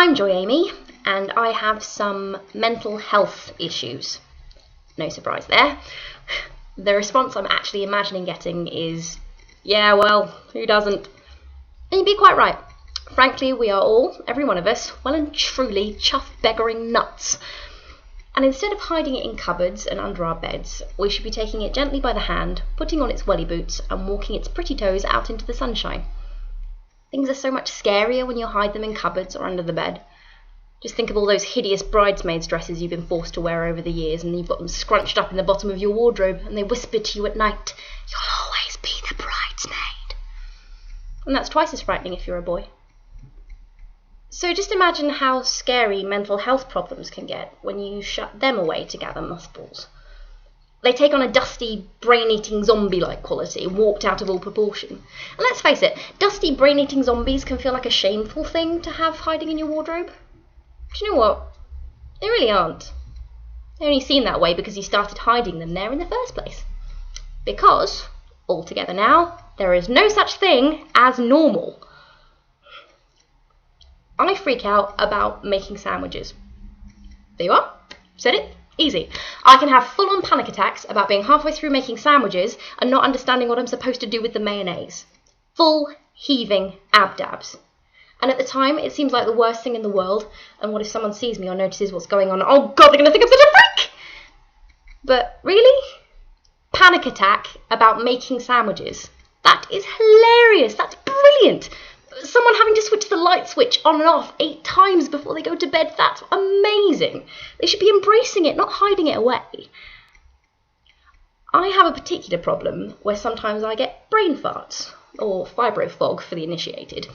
I'm Joy Amy, and I have some mental health issues. No surprise there. The response I'm actually imagining getting is, yeah, well, who doesn't? And you'd be quite right. Frankly, we are all, every one of us, well and truly chuff-beggaring nuts. And instead of hiding it in cupboards and under our beds, we should be taking it gently by the hand, putting on its welly boots, and walking its pretty toes out into the sunshine. Things are so much scarier when you hide them in cupboards or under the bed. Just think of all those hideous bridesmaids' dresses you've been forced to wear over the years, and you've got them scrunched up in the bottom of your wardrobe, and they whisper to you at night, "You'll always be the bridesmaid." And that's twice as frightening if you're a boy. So just imagine how scary mental health problems can get when you shut them away to gather mothballs. They take on a dusty, brain-eating zombie-like quality, warped out of all proportion. And let's face it, dusty, brain-eating zombies can feel like a shameful thing to have hiding in your wardrobe. But you know what? They really aren't. They only seem that way because you started hiding them there in the first place. Because, altogether now, there is no such thing as normal. I freak out about making sandwiches. There you are. Said it. Easy. I can have full-on panic attacks about being halfway through making sandwiches and not understanding what I'm supposed to do with the mayonnaise. Full heaving abdabs. And at the time, it seems like the worst thing in the world. And what if someone sees me or notices what's going on? Oh God, they're going to think I'm such a freak! But really? Panic attack about making sandwiches. That is hilarious. That's brilliant. Someone having to switch the light switch on and off 8 times before they go to bed, that's amazing. They should be embracing it, not hiding it away. I have a particular problem where sometimes I get brain farts, or fibro fog for the initiated.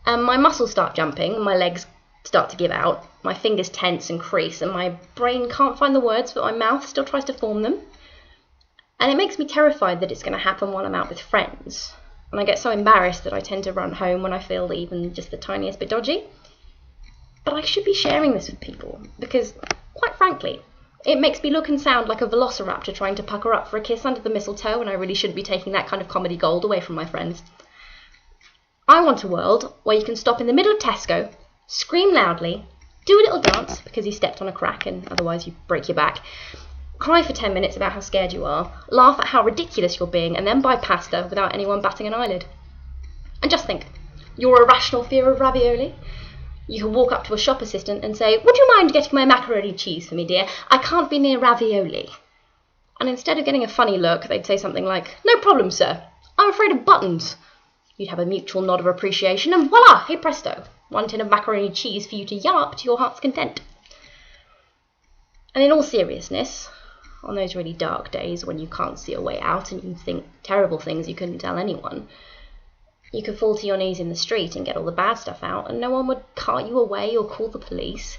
And my muscles start jumping, my legs start to give out, my fingers tense and crease, and my brain can't find the words, but my mouth still tries to form them. And it makes me terrified that it's going to happen while I'm out with friends. And I get so embarrassed that I tend to run home when I feel even just the tiniest bit dodgy. But I should be sharing this with people, because, quite frankly, it makes me look and sound like a velociraptor trying to pucker up for a kiss under the mistletoe, and I really shouldn't be taking that kind of comedy gold away from my friends. I want a world where you can stop in the middle of Tesco, scream loudly, do a little dance because you stepped on a crack and otherwise you break your back, cry for 10 minutes about how scared you are, laugh at how ridiculous you're being, and then buy pasta without anyone batting an eyelid. And just think, your irrational fear of ravioli? You can walk up to a shop assistant and say, "Would you mind getting my macaroni cheese for me, dear? I can't be near ravioli." And instead of getting a funny look, they'd say something like, "No problem, sir. I'm afraid of buttons." You'd have a mutual nod of appreciation, and voila, hey presto, 1 tin of macaroni cheese for you to yum up to your heart's content. And in all seriousness, on those really dark days when you can't see a way out and you think terrible things you couldn't tell anyone, you could fall to your knees in the street and get all the bad stuff out, and no one would cart you away or call the police.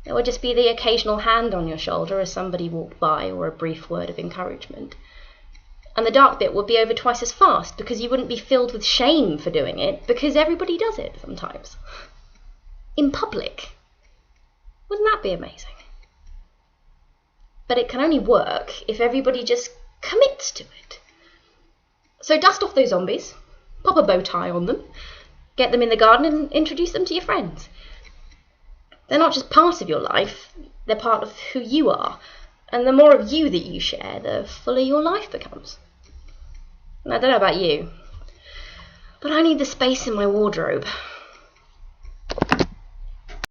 There would just be the occasional hand on your shoulder as somebody walked by, or a brief word of encouragement. And the dark bit would be over twice as fast because you wouldn't be filled with shame for doing it, because everybody does it sometimes. In public. Wouldn't that be amazing? But it can only work if everybody just commits to it. So dust off those zombies, pop a bow tie on them, get them in the garden and introduce them to your friends. They're not just part of your life, they're part of who you are. And the more of you that you share, the fuller your life becomes. And I don't know about you, but I need the space in my wardrobe.